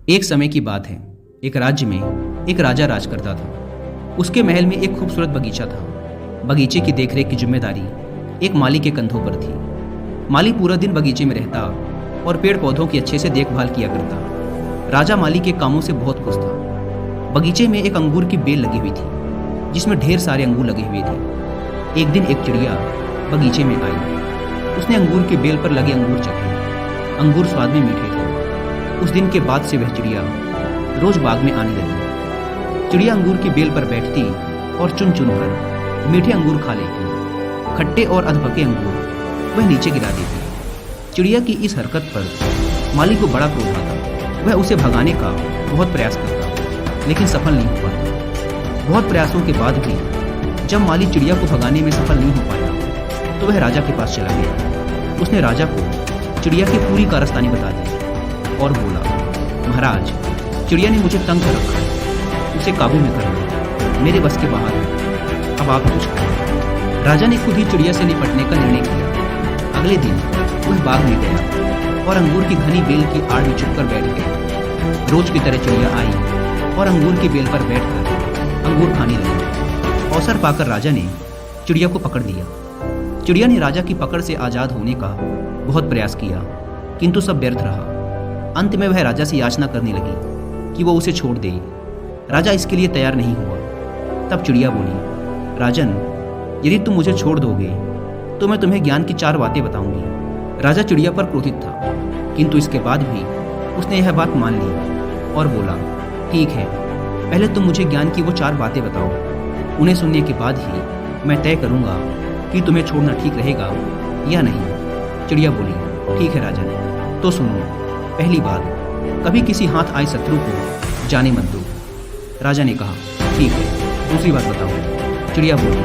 एक समय की बात है। एक राज्य में एक राजा राज करता था। उसके महल में एक खूबसूरत बगीचा था। बगीचे की देखरेख की जिम्मेदारी एक माली के कंधों पर थी। माली पूरा दिन बगीचे में रहता और पेड़ पौधों की अच्छे से देखभाल किया करता। राजा माली के कामों से बहुत खुश था। बगीचे में एक अंगूर की बेल लगी हुई थी जिसमें ढेर सारे अंगूर लगे हुए थे। एक दिन एक चिड़िया बगीचे में आई। उसने अंगूर की बेल पर लगे अंगूर चखे। अंगूर स्वाद में मीठे थे। उस दिन के बाद से वह चिड़िया रोज बाग में आने लगी। चिड़िया अंगूर की बेल पर बैठती और चुन चुन कर मीठे अंगूर खा लेती। खट्टे और अधपके अंगूर वह नीचे गिरा देती। चिड़िया की इस हरकत पर माली को बड़ा क्रोध आता। वह उसे भगाने का बहुत प्रयास करता लेकिन सफल नहीं हो पाता। बहुत प्रयासों के बाद भी जब माली चिड़िया को भगाने में सफल नहीं हो पाया तो वह राजा के पास चला गया। उसने राजा को चिड़िया की पूरी कारस्तानी बता दी और बोला, महाराज, चिड़िया ने मुझे तंग कर रखा है। उसे काबू में करना मेरे बस के बाहर है। अब आप कुछ करें। राजा ने खुद ही चिड़िया से निपटने का निर्णय किया। अगले दिन वह बाग में गया और अंगूर की घनी बेल की आड़ में छुपकर बैठ गया। रोज की तरह चिड़िया आई और अंगूर की बेल पर बैठकर अंगूर खाने लगी। अवसर पाकर राजा ने चिड़िया को पकड़ लिया। चिड़िया ने राजा की पकड़ से आज़ाद होने का बहुत प्रयास किया किंतु सब व्यर्थ रहा। अंत में वह राजा से याचना करने लगी कि वो उसे छोड़ दे। राजा इसके लिए तैयार नहीं हुआ। तब चिड़िया बोली, राजन, यदि तुम मुझे छोड़ दोगे तो मैं तुम्हें ज्ञान की 4 बातें बताऊंगी। राजा चिड़िया पर क्रोधित था किंतु इसके बाद भी उसने यह बात मान ली और बोला, ठीक है, पहले तुम मुझे ज्ञान की वो 4 बातें बताओ। उन्हें सुनने के बाद ही मैं तय करूंगा कि तुम्हें छोड़ना ठीक रहेगा या नहीं। चिड़िया बोली, ठीक है राजन, तो सुनो। पहली बात, कभी किसी हाथ आए शत्रु को जाने मत दो। राजा ने कहा, ठीक है। दूसरी बात बताओ। चिड़िया बोली,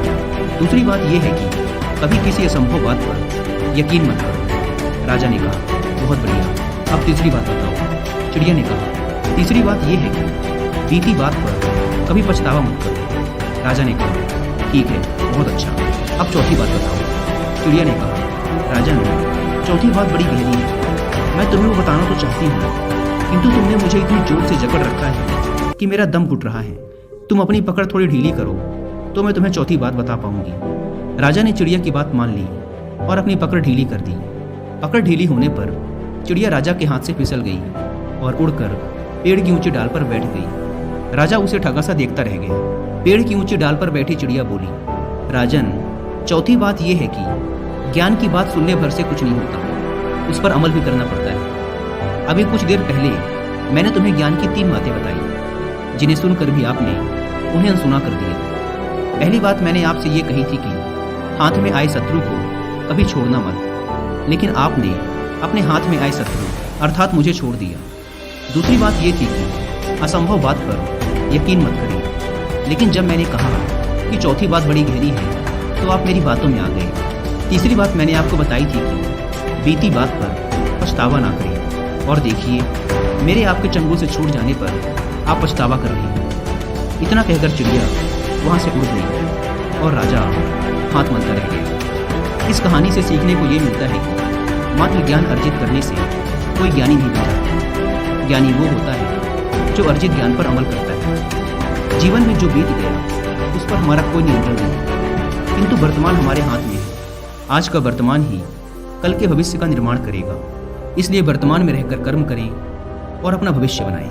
दूसरी बात यह है कि कभी किसी असंभव बात पर यकीन मत करो। राजा ने कहा, बहुत बढ़िया। अब तीसरी बात बताओ। चिड़िया ने कहा, तीसरी बात यह है कि बीती बात पर कभी पछतावा मत करो। राजा ने कहा, ठीक है, बहुत अच्छा। अब चौथी बात बताओ। चिड़िया ने कहा, राजन, चौथी बात बड़ी गहरी है। मैं तुम्हें वो बताना तो चाहती हूँ किंतु तुमने मुझे इतनी जोर से जकड़ रखा है कि मेरा दम घुट रहा है। तुम अपनी पकड़ थोड़ी ढीली करो तो मैं तुम्हें चौथी बात बता पाऊंगी। राजा ने चिड़िया की बात मान ली और अपनी पकड़ ढीली कर दी। पकड़ ढीली होने पर चिड़िया राजा के हाथ से फिसल गई और उड़कर पेड़ की ऊंची डाल पर बैठ गई। राजा उसे ठगा सा देखता रह गया। पेड़ की ऊंची डाल पर बैठी चिड़िया बोली, राजन, चौथी बात यह है कि ज्ञान की बात सुनने भर से कुछ नहीं होता, उस पर अमल भी करना पड़ता है। अभी कुछ देर पहले मैंने तुम्हें ज्ञान की 3 बातें बताई जिन्हें सुनकर भी आपने उन्हें अनसुना कर दिया। पहली बात मैंने आपसे ये कही थी कि हाथ में आए शत्रु को कभी छोड़ना मत, लेकिन आपने अपने हाथ में आए शत्रु अर्थात मुझे छोड़ दिया। दूसरी बात ये थी कि असंभव बात पर यकीन मत करें, लेकिन जब मैंने कहा कि चौथी बात बड़ी गहरी है तो आप मेरी बातों में आ गए। तीसरी बात मैंने आपको बताई थी कि बीती बात पर पछतावा ना करें, और देखिए, मेरे आपके चंगुल से छूट जाने पर आप पछतावा कर रही हैं। इतना कहकर चिड़िया वहाँ से उड़ गई और राजा हाथ मलता रह गया। इस कहानी से सीखने को ये मिलता है कि मात्र ज्ञान अर्जित करने से कोई ज्ञानी नहीं बन जाता। ज्ञानी वो होता है जो अर्जित ज्ञान पर अमल करता है। जीवन में जो बीत गया उस पर हमारा कोई नियंत्रण नहीं, किंतु वर्तमान हमारे हाथ में है। आज का वर्तमान ही कल के भविष्य का निर्माण करेगा। इसलिए वर्तमान में रहकर कर्म करें और अपना भविष्य बनाएं।